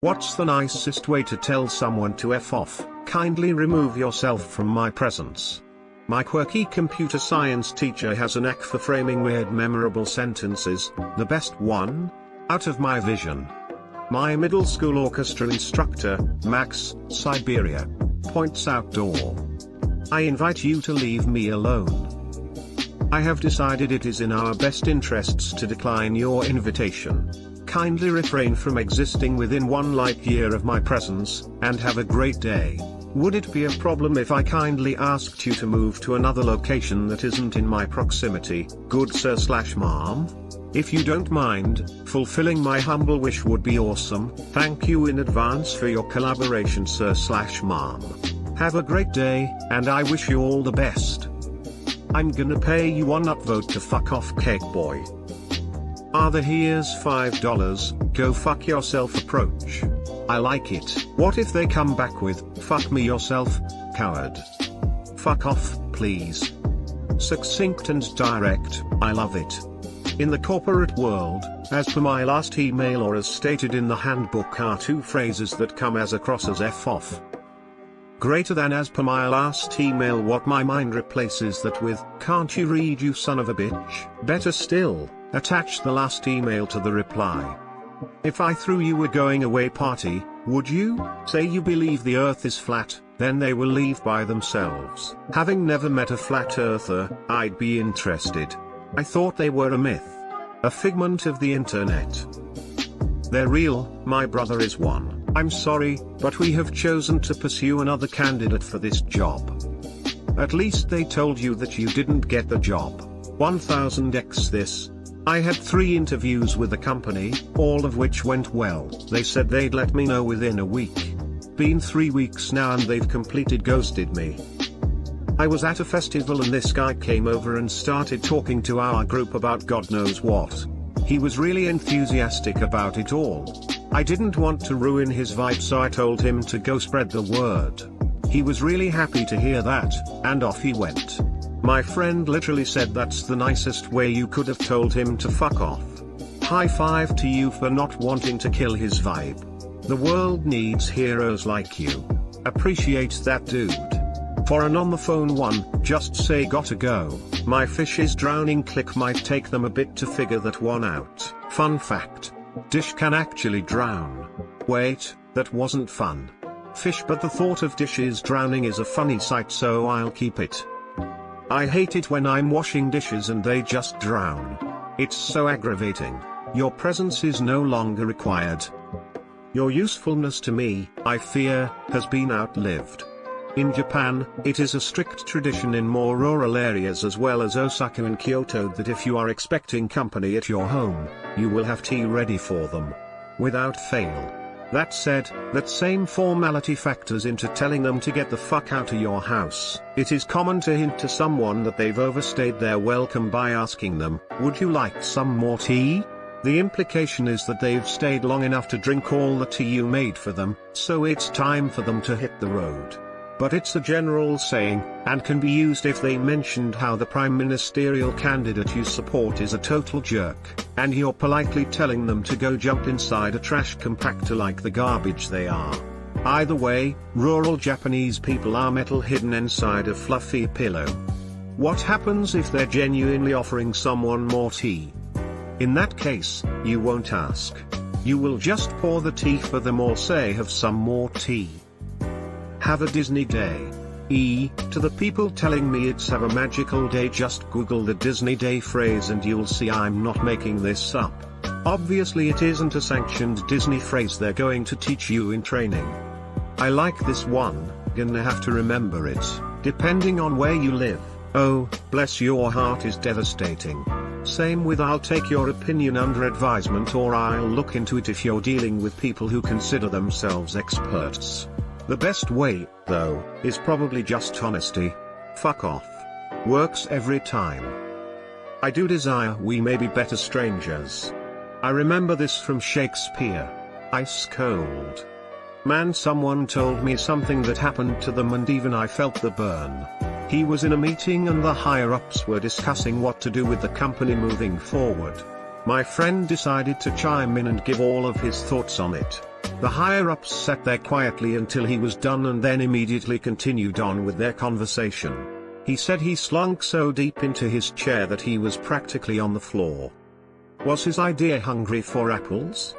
What's the nicest way to tell someone to F off? Kindly remove yourself from my presence. My quirky computer science teacher has a knack for framing weird memorable sentences, the best one? Out of my vision. My middle school orchestra instructor, Max, Siberia, points outdoor. I invite you to leave me alone. I have decided it is in our best interests to decline your invitation. Kindly refrain from existing within 1 light year of my presence, and have a great day. Would it be a problem if I kindly asked you to move to another location that isn't in my proximity, good sir/ma'am? If you don't mind, fulfilling my humble wish would be awesome. Thank you in advance for your collaboration, sir/ma'am. Have a great day, and I wish you all the best. I'm gonna pay you one upvote to fuck off, cake boy. Here's $5, go fuck yourself approach. I like it. What if they come back with, fuck me yourself, coward? Fuck off, please. Succinct and direct, I love it. In the corporate world, as per my last email or as stated in the handbook, are 2 phrases that come as across as F off. Greater than as per my last email. What my mind replaces that with, can't you read you son of a bitch? Better still, attach the last email to the reply. If I threw you a going away party, would you? Say you believe the earth is flat, then they will leave by themselves. Having never met a flat earther, I'd be interested. I thought they were a myth. A figment of the internet. They're real, my brother is one. I'm sorry, but we have chosen to pursue another candidate for this job. At least they told you that you didn't get the job. 1000x this. I had 3 interviews with the company, all of which went well. They said they'd let me know within a week. Been 3 weeks now and they've completed ghosted me. I was at a festival and this guy came over and started talking to our group about God knows what. He was really enthusiastic about it all. I didn't want to ruin his vibe, so I told him to go spread the word. He was really happy to hear that, and off he went. My friend literally said that's the nicest way you could have told him to fuck off. High five to you for not wanting to kill his vibe. The world needs heroes like you. Appreciate that, dude. For an on the phone one, just say gotta go, my fish is drowning. Click might take them a bit to figure that one out. Fun fact. Dish can actually drown. Wait, that wasn't fun. Fish, but the thought of dishes drowning is a funny sight, so I'll keep it. I hate it when I'm washing dishes and they just drown. It's so aggravating. Your presence is no longer required. Your usefulness to me, I fear, has been outlived. In Japan, it is a strict tradition in more rural areas as well as Osaka and Kyoto that if you are expecting company at your home, you will have tea ready for them. Without fail. That said, that same formality factors into telling them to get the fuck out of your house. It is common to hint to someone that they've overstayed their welcome by asking them, would you like some more tea? The implication is that they've stayed long enough to drink all the tea you made for them, so it's time for them to hit the road. But it's a general saying, and can be used if they mentioned how the prime ministerial candidate you support is a total jerk, and you're politely telling them to go jump inside a trash compactor like the garbage they are. Either way, rural Japanese people are metal hidden inside a fluffy pillow. What happens if they're genuinely offering someone more tea? In that case, you won't ask. You will just pour the tea for them or say have some more tea. Have a Disney day. To the people telling me it's have a magical day, just Google the Disney day phrase and you'll see I'm not making this up. Obviously it isn't a sanctioned Disney phrase they're going to teach you in training. I like this one, gonna have to remember it, depending on where you live. Oh, bless your heart is devastating. Same with I'll take your opinion under advisement, or I'll look into it if you're dealing with people who consider themselves experts. The best way, though, is probably just honesty. Fuck off. Works every time. I do desire we may be better strangers. I remember this from Shakespeare. Ice cold. Man, someone told me something that happened to them and even I felt the burn. He was in a meeting and the higher-ups were discussing what to do with the company moving forward. My friend decided to chime in and give all of his thoughts on it. The higher-ups sat there quietly until he was done and then immediately continued on with their conversation. He said he slunk so deep into his chair that he was practically on the floor. Was his idea hungry for apples?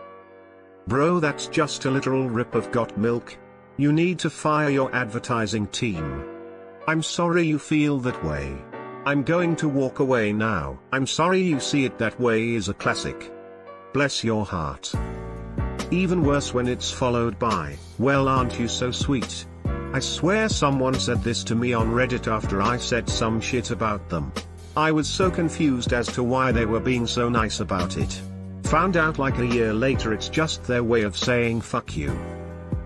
Bro, that's just a literal rip of got milk. You need to fire your advertising team. I'm sorry you feel that way. I'm going to walk away now. I'm sorry you see it that way is a classic. Bless your heart. Even worse when it's followed by, well, aren't you so sweet? I swear someone said this to me on Reddit after I said some shit about them. I was so confused as to why they were being so nice about it. Found out like a year later it's just their way of saying fuck you.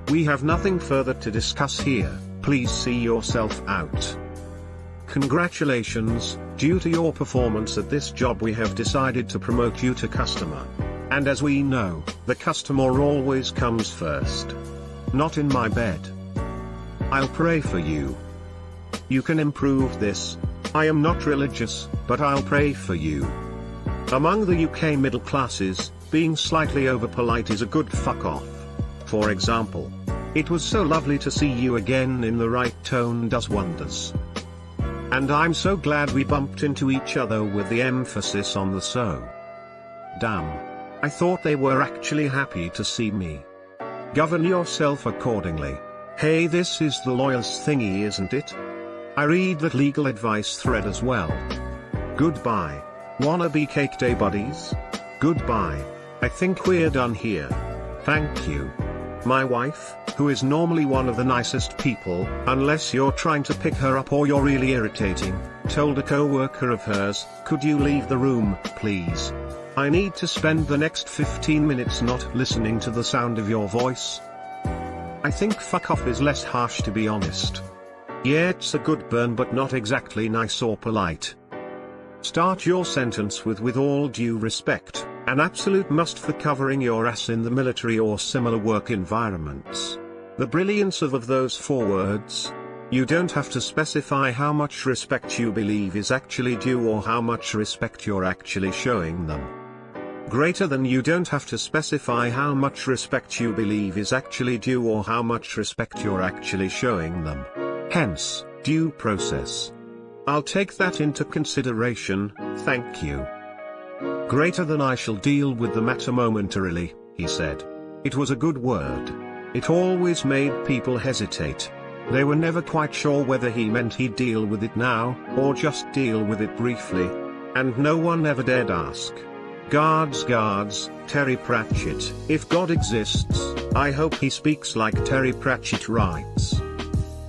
We have nothing further to discuss here, please see yourself out. Congratulations, due to your performance at this job we have decided to promote you to customer. And as we know, the customer always comes first. Not in my bed. I'll pray for you. You can improve this. I am not religious, but I'll pray for you. Among the UK middle classes, being slightly over-polite is a good fuck off. For example, it was so lovely to see you again in the right tone does wonders. And I'm so glad we bumped into each other with the emphasis on the so. Damn. I thought they were actually happy to see me. Govern yourself accordingly. Hey, this is the lawyer's thingy, isn't it? I read that legal advice thread as well. Goodbye. Wanna be cake day buddies? Goodbye. I think we're done here. Thank you. My wife, who is normally one of the nicest people, unless you're trying to pick her up or you're really irritating, told a co-worker of hers, could you leave the room, please? I need to spend the next 15 minutes not listening to the sound of your voice. I think fuck off is less harsh, to be honest. Yeah, it's a good burn but not exactly nice or polite. Start your sentence with all due respect, an absolute must for covering your ass in the military or similar work environments. The brilliance of those 4 words. You don't have to specify how much respect you believe is actually due or how much respect you're actually showing them. Greater than you don't have to specify how much respect you believe is actually due or how much respect you're actually showing them. Hence, due process. I'll take that into consideration, thank you. Greater than I shall deal with the matter momentarily, he said. It was a good word. It always made people hesitate. They were never quite sure whether he meant he'd deal with it now, or just deal with it briefly. And no one ever dared ask. Guards, Terry Pratchett. If God exists, I hope he speaks like Terry Pratchett writes.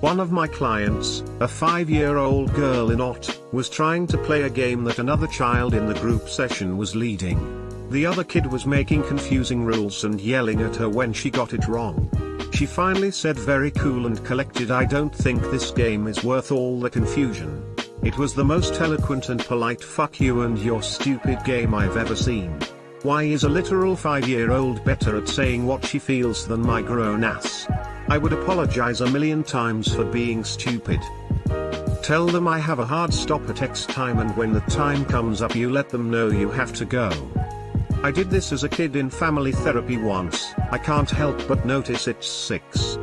One of my clients, a 5-year-old girl in OT, was trying to play a game that another child in the group session was leading. The other kid was making confusing rules and yelling at her when she got it wrong. She finally said very cool and collected, I don't think this game is worth all the confusion. It was the most eloquent and polite fuck you and your stupid game I've ever seen. Why is a literal 5-year-old better at saying what she feels than my grown ass? I would apologize a million times for being stupid. Tell them I have a hard stop at X time and when the time comes up you let them know you have to go. I did this as a kid in family therapy once, I can't help but notice it's 6.